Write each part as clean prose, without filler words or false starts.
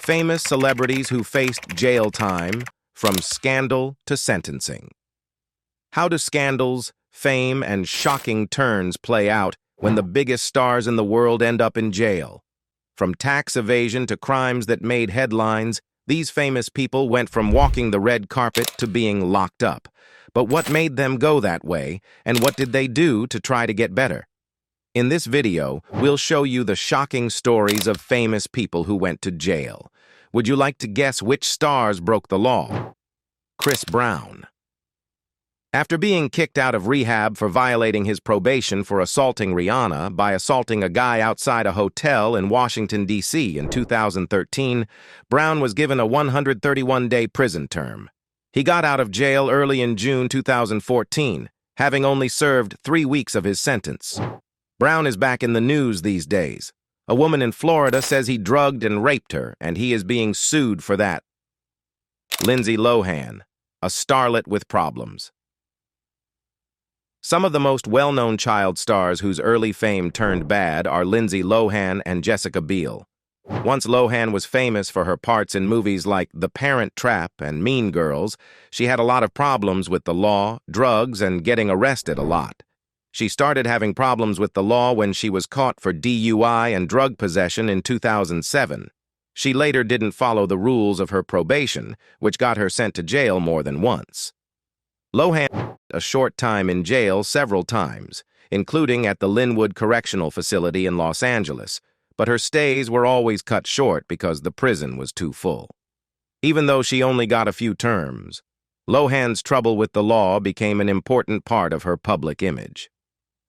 Famous celebrities who faced jail time, from scandal to sentencing. How do scandals, fame, and shocking turns play out when the biggest stars in the world end up in jail? From tax evasion to crimes that made headlines, these famous people went from walking the red carpet to being locked up. But what made them go that way, and what did they do to try to get better? In this video, we'll show you the shocking stories of famous people who went to jail. Would you like to guess which stars broke the law? Chris Brown. After being kicked out of rehab for violating his probation for assaulting Rihanna by assaulting a guy outside a hotel in Washington, D.C. in 2013, Brown was given a 131-day prison term. He got out of jail early in June 2014, having only served 3 weeks of his sentence. Brown is back in the news these days. A woman in Florida says he drugged and raped her, and he is being sued for that. Lindsay Lohan, a starlet with problems. Some of the most well-known child stars whose early fame turned bad are Lindsay Lohan and Jessica Biel. Once Lohan was famous for her parts in movies like The Parent Trap and Mean Girls, she had a lot of problems with the law, drugs, and getting arrested a lot. She started having problems with the law when she was caught for DUI and drug possession in 2007. She later didn't follow the rules of her probation, which got her sent to jail more than once. Lohan spent a short time in jail several times, including at the Linwood Correctional Facility in Los Angeles, but her stays were always cut short because the prison was too full. Even though she only got a few terms, Lohan's trouble with the law became an important part of her public image.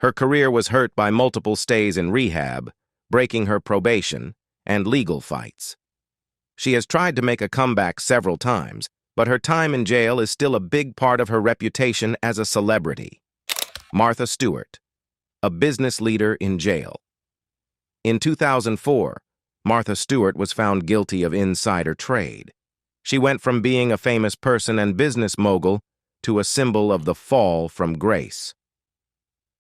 Her career was hurt by multiple stays in rehab, breaking her probation, and legal fights. She has tried to make a comeback several times, but her time in jail is still a big part of her reputation as a celebrity. Martha Stewart, a business leader in jail. In 2004, Martha Stewart was found guilty of insider trade. She went from being a famous person and business mogul to a symbol of the fall from grace.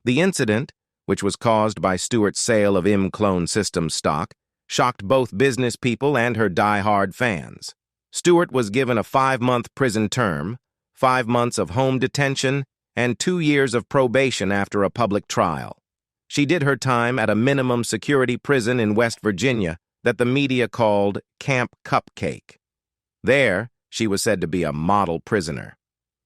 The incident, which was caused by Stewart's sale of Clone Systems stock, shocked both business people and her die-hard fans. Stewart was given a 5-month prison term, 5 months of home detention, and 2 years of probation after a public trial. She did her time at a minimum security prison in West Virginia that the media called Camp Cupcake. There, she was said to be a model prisoner.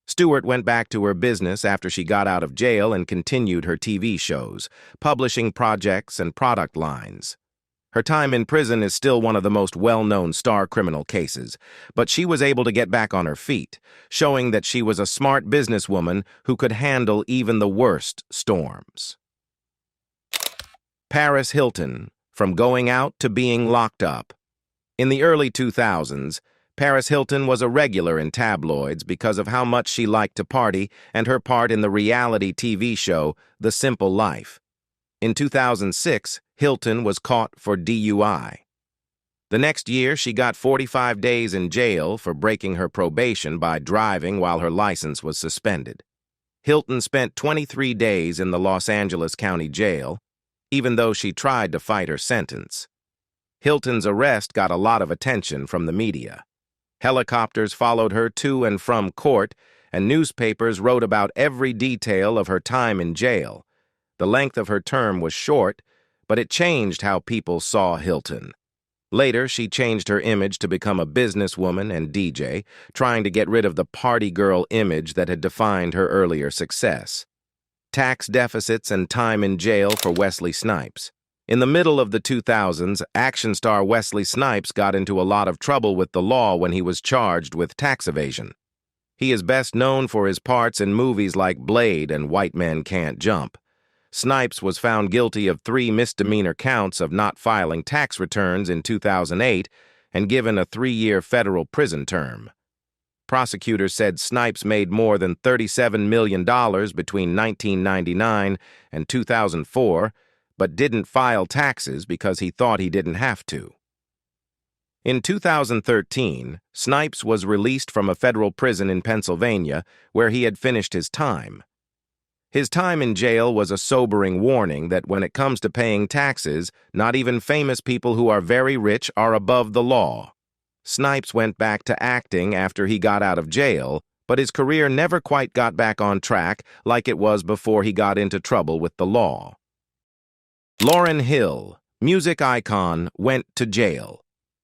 Stewart went back to her business after she got out of jail and continued her TV shows, publishing projects and product lines. Her time in prison is still one of the most well-known star criminal cases, but she was able to get back on her feet, showing that she was a smart businesswoman who could handle even the worst storms. Paris Hilton, from going out to being locked up. In the early 2000s, Paris Hilton was a regular in tabloids because of how much she liked to party and her part in the reality TV show The Simple Life. In 2006, Hilton was caught for DUI. The next year, she got 45 days in jail for breaking her probation by driving while her license was suspended. Hilton spent 23 days in the Los Angeles County Jail, even though she tried to fight her sentence. Hilton's arrest got a lot of attention from the media. Helicopters followed her to and from court, and newspapers wrote about every detail of her time in jail. The length of her term was short, but it changed how people saw Hilton. Later, she changed her image to become a businesswoman and DJ, trying to get rid of the party girl image that had defined her earlier success. Tax deficits and time in jail for Wesley Snipes. In the middle of the 2000s, action star Wesley Snipes got into a lot of trouble with the law when he was charged with tax evasion. He is best known for his parts in movies like Blade and White Men Can't Jump. Snipes was found guilty of 3 misdemeanor counts of not filing tax returns in 2008 and given a 3-year federal prison term. Prosecutors said Snipes made more than $37 million between 1999 and 2004, but didn't file taxes because he thought he didn't have to. In 2013, Snipes was released from a federal prison in Pennsylvania where he had finished his time. His time in jail was a sobering warning that when it comes to paying taxes, not even famous people who are very rich are above the law. Snipes went back to acting after he got out of jail, but his career never quite got back on track like it was before he got into trouble with the law. Lauryn Hill, music icon, went to jail.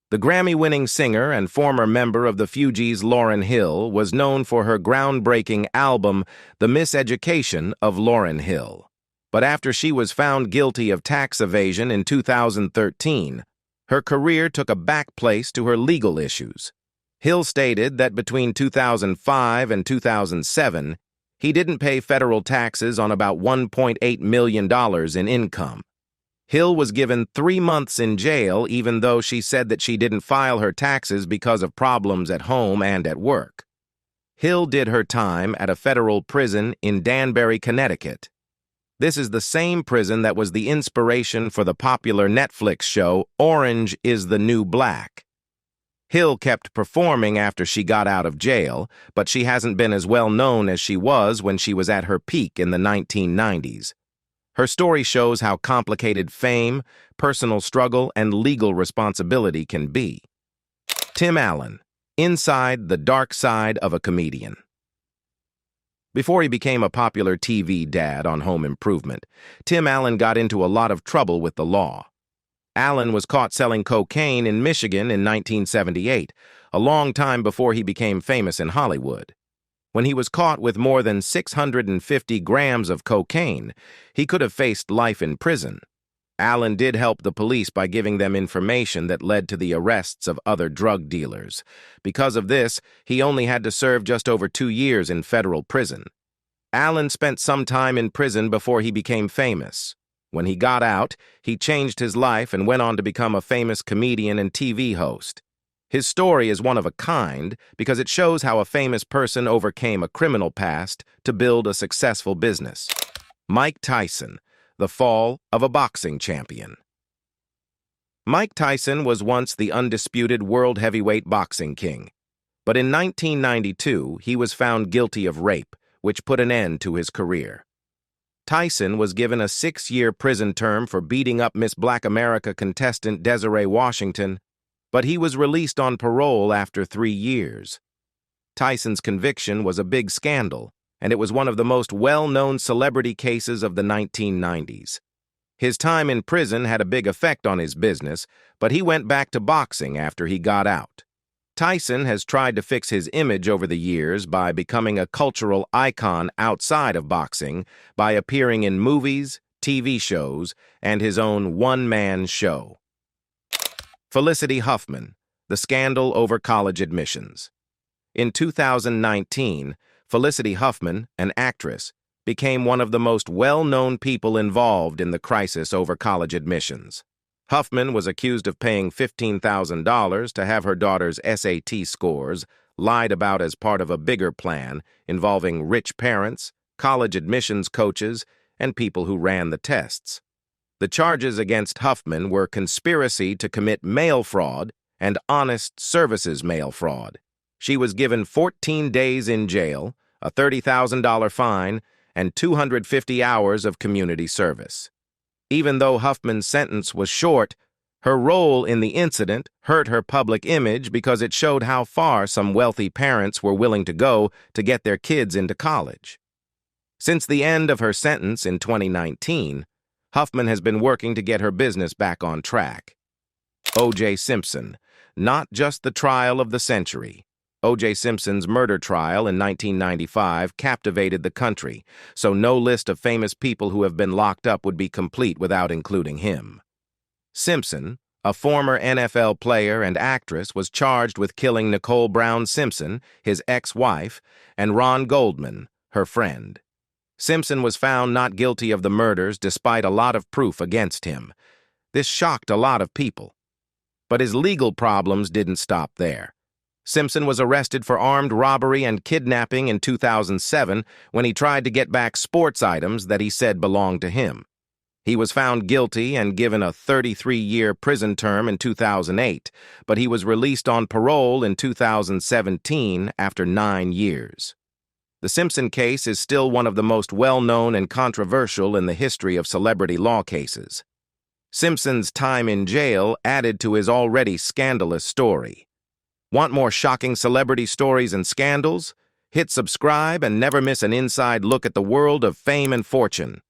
The Grammy-winning singer and former member of the Fugees, Lauryn Hill, was known for her groundbreaking album, The Miseducation of Lauryn Hill. But after she was found guilty of tax evasion in 2013, her career took a back place to her legal issues. Hill stated that between 2005 and 2007, he didn't pay federal taxes on about $1.8 million in income. Hill was given 3 months in jail even though she said that she didn't file her taxes because of problems at home and at work. Hill did her time at a federal prison in Danbury, Connecticut. This is the same prison that was the inspiration for the popular Netflix show Orange is the New Black. Hill kept performing after she got out of jail, but she hasn't been as well known as she was when she was at her peak in the 1990s. Her story shows how complicated fame, personal struggle, and legal responsibility can be. Tim Allen, Inside the Dark Side of a Comedian. Before he became a popular TV dad on Home Improvement, Tim Allen got into a lot of trouble with the law. Allen was caught selling cocaine in Michigan in 1978, a long time before he became famous in Hollywood. When he was caught with more than 650 grams of cocaine, he could have faced life in prison. Allen did help the police by giving them information that led to the arrests of other drug dealers. Because of this, he only had to serve just over 2 years in federal prison. Allen spent some time in prison before he became famous. When he got out, he changed his life and went on to become a famous comedian and TV host. His story is one of a kind because it shows how a famous person overcame a criminal past to build a successful business. Mike Tyson, the fall of a boxing champion. Mike Tyson was once the undisputed world heavyweight boxing king. But in 1992, he was found guilty of rape, which put an end to his career. Tyson was given a 6-year prison term for beating up Miss Black America contestant Desiree Washington, but he was released on parole after 3 years. Tyson's conviction was a big scandal, and it was one of the most well-known celebrity cases of the 1990s. His time in prison had a big effect on his business, but he went back to boxing after he got out. Tyson has tried to fix his image over the years by becoming a cultural icon outside of boxing, by appearing in movies, TV shows, and his own one-man show. Felicity Huffman, the scandal over college admissions. In 2019, Felicity Huffman, an actress, became one of the most well-known people involved in the crisis over college admissions. Huffman was accused of paying $15,000 to have her daughter's SAT scores lied about as part of a bigger plan involving rich parents, college admissions coaches, and people who ran the tests. The charges against Huffman were conspiracy to commit mail fraud and honest services mail fraud. She was given 14 days in jail, a $30,000 fine, and 250 hours of community service. Even though Huffman's sentence was short, her role in the incident hurt her public image because it showed how far some wealthy parents were willing to go to get their kids into college. Since the end of her sentence in 2019, Huffman has been working to get her business back on track. O.J. Simpson, not just the trial of the century. O.J. Simpson's murder trial in 1995 captivated the country, so no list of famous people who have been locked up would be complete without including him. Simpson, a former NFL player and actress, was charged with killing Nicole Brown Simpson, his ex-wife, and Ron Goldman, her friend. Simpson was found not guilty of the murders despite a lot of proof against him. This shocked a lot of people. But his legal problems didn't stop there. Simpson was arrested for armed robbery and kidnapping in 2007 when he tried to get back sports items that he said belonged to him. He was found guilty and given a 33-year prison term in 2008, but he was released on parole in 2017 after 9 years. The Simpson case is still one of the most well-known and controversial in the history of celebrity law cases. Simpson's time in jail added to his already scandalous story. Want more shocking celebrity stories and scandals? Hit subscribe and never miss an inside look at the world of fame and fortune.